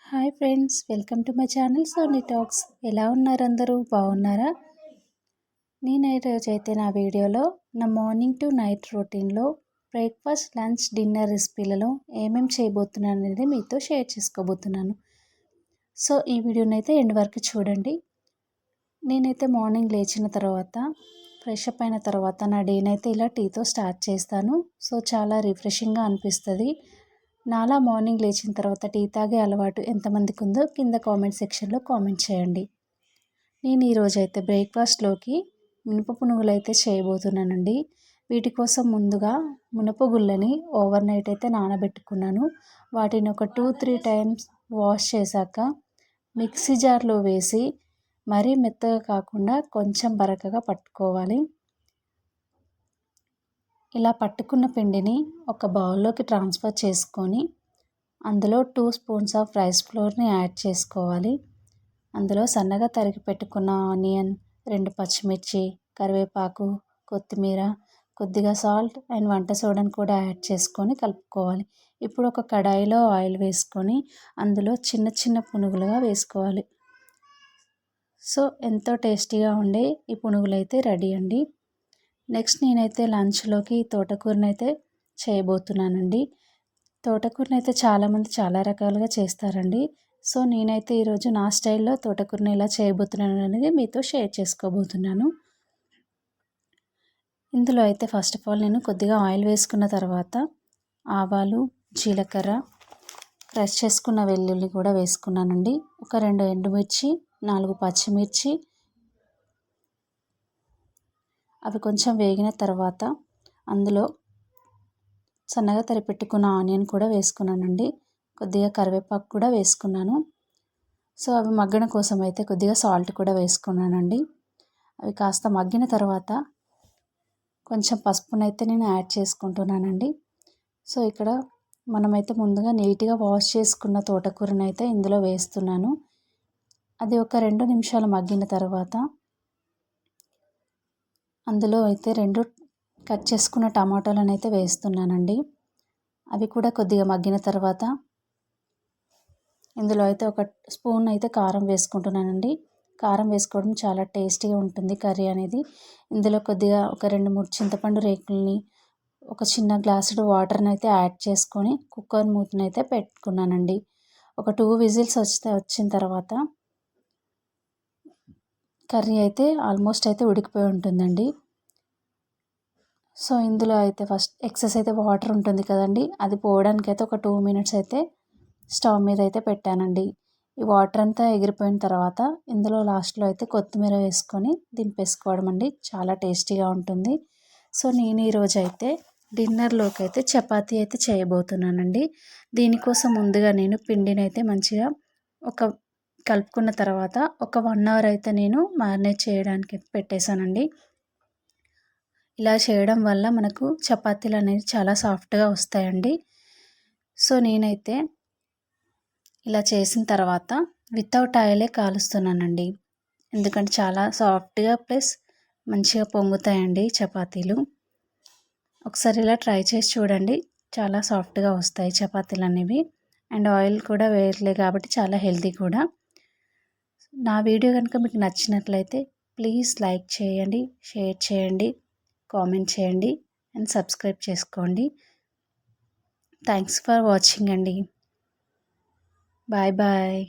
Hi friends, welcome to my channel Soni talks. ఎలా ఉన్నారు? అందరూ బాగున్నారా? నేను ఈరోజైతే నా వీడియోలో నా మార్నింగ్ టు నైట్ రొటీన్లో బ్రేక్ఫాస్ట్, లంచ్, డిన్నర్ రెసిపీలలో ఏమేమి చేయబోతున్నాను అనేది మీతో షేర్ చేసుకోబోతున్నాను. సో ఈ వీడియోనైతే ఎండ్ వరకు చూడండి. నేనైతే మార్నింగ్ లేచిన తర్వాత ఫ్రెష్ అప్ అయిన తర్వాత నా డేనైతే ఇలా టీతో స్టార్ట్ చేస్తాను. సో చాలా రిఫ్రెషింగ్గా అనిపిస్తుంది. నాలా మార్నింగ్ లేచిన తర్వాత టీ తాగే అలవాటు ఎంతమందికి ఉందో కింద కామెంట్ సెక్షన్లో కామెంట్ చేయండి. నేను ఈరోజైతే బ్రేక్ఫాస్ట్లోకి మినప పునుగులు అయితే చేయబోతున్నానండి. వీటి కోసం ముందుగా మినపగుళ్ళని ఓవర్ నైట్ అయితే నానబెట్టుకున్నాను. వాటిని ఒక 2-3 టైమ్స్ వాష్ చేశాక మిక్సీ జార్లో వేసి మరీ మెత్తగా కాకుండా కొంచెం బరకగా పట్టుకోవాలి. ఇలా పట్టుకున్న పిండిని ఒక బౌల్లోకి ట్రాన్స్ఫర్ చేసుకొని అందులో 2 స్పూన్స్ ఆఫ్ రైస్ ఫ్లోర్ని యాడ్ చేసుకోవాలి. అందులో సన్నగా తరిగి పెట్టుకున్న ఆనియన్, 2 పచ్చిమిర్చి, కరివేపాకు, కొత్తిమీర, కొద్దిగా సాల్ట్ అండ్ వంట సోడాని కూడా యాడ్ చేసుకొని కలుపుకోవాలి. ఇప్పుడు ఒక కడాయిలో ఆయిల్ వేసుకొని అందులో చిన్న చిన్న పునుగులుగా వేసుకోవాలి. సో ఎంతో టేస్టీగా ఉండే ఈ పునుగులు అయితే రెడీ అండి. నెక్స్ట్ నేనైతే లంచ్లోకి తోటకూరనైతే చేయబోతున్నానండి. తోటకూరనైతే చాలామంది చాలా రకాలుగా చేస్తారండి. సో నేనైతే ఈరోజు నా స్టైల్లో తోటకూరని ఎలా చేయబోతున్నాను అనేది మీతో షేర్ చేసుకోబోతున్నాను. ఇందులో అయితే ఫస్ట్ ఆఫ్ ఆల్ నేను కొద్దిగా ఆయిల్ వేసుకున్న తర్వాత ఆవాలు, జీలకర్ర, క్రష్ చేసుకున్న వెల్లుల్లి కూడా వేసుకున్నానండి. ఒక 2 ఎండుమిర్చి, 4 పచ్చిమిర్చి, అవి కొంచెం వేగిన తర్వాత అందులో సన్నగా తరిపెట్టుకున్న ఆనియన్ కూడా వేసుకున్నానండి. కొద్దిగా కరివేపాకు కూడా వేసుకున్నాను. సో అవి మగ్గన కోసం అయితే కొద్దిగా సాల్ట్ కూడా వేసుకున్నానండి. అవి కాస్త మగ్గిన తర్వాత కొంచెం పసుపునైతే నేను యాడ్ చేసుకుంటున్నానండి. సో ఇక్కడ మనమైతే ముందుగా నీట్గా వాష్ చేసుకున్న తోటకూరనైతే ఇందులో వేస్తున్నాను. అది ఒక 2 నిమిషాలు మగ్గిన తర్వాత అందులో అయితే 2 కట్ చేసుకున్న టమాటాలను అయితే వేస్తున్నానండి. అవి కూడా కొద్దిగా మగ్గిన తర్వాత ఇందులో అయితే ఒక స్పూన్ అయితే కారం వేసుకుంటున్నానండి. కారం వేసుకోవడం చాలా టేస్టీగా ఉంటుంది కర్రీ అనేది. ఇందులో కొద్దిగా ఒక 2-3 చింతపండు రేకుల్ని, ఒక చిన్న గ్లాసుడు వాటర్ని అయితే యాడ్ చేసుకొని కుక్కర్ మూతని అయితే పెట్టుకున్నానండి. ఒక 2 విజిల్స్ వచ్చిన తర్వాత కర్రీ అయితే ఆల్మోస్ట్ అయితే ఉడికిపోయి ఉంటుందండి. సో ఇందులో అయితే ఫస్ట్ ఎక్సెస్ అయితే వాటర్ ఉంటుంది కదండి, అది పోవడానికి అయితే ఒక 2 మినిట్స్ అయితే స్టవ్ మీద అయితే పెట్టానండి. ఈ వాటర్ అంతా ఎగిరిపోయిన తర్వాత ఇందులో లాస్ట్లో అయితే కొత్తిమీర వేసుకొని దింపేసుకోవడం అండి. చాలా టేస్టీగా ఉంటుంది. సో నేను ఈరోజు అయితే డిన్నర్లోకి అయితే చపాతీ అయితే చేయబోతున్నానండి. దీనికోసం ముందుగా నేను పిండిని అయితే మంచిగా కలుపుకున్న తర్వాత ఒక 1 అవర్ అయితే నేను మ్యారినేట్ చేయడానికి పెట్టేశానండి. ఇలా చేయడం వల్ల మనకు చపాతీలు అనేది చాలా సాఫ్ట్గా వస్తాయండి. సో నేనైతే ఇలా చేసిన తర్వాత వితౌట్ ఆయిలే కాలుస్తున్నానండి. ఎందుకంటే చాలా సాఫ్ట్గా ప్లస్ మంచిగా పొంగుతాయండి చపాతీలు. ఒకసారి ఇలా ట్రై చేసి చూడండి, చాలా సాఫ్ట్గా వస్తాయి చపాతీలు అనేవి. అండ్ ఆయిల్ కూడా వేయట్లేదు కాబట్టి చాలా హెల్తీ కూడా. నా వీడియో కనుక మీకు నచ్చినట్లయితే ప్లీజ్ లైక్ చేయండి, షేర్ చేయండి, కామెంట్ చేయండి అండ్ సబ్స్క్రైబ్ చేసుకోండి. థ్యాంక్స్ ఫర్ వాచింగ్ అండి. Bye bye.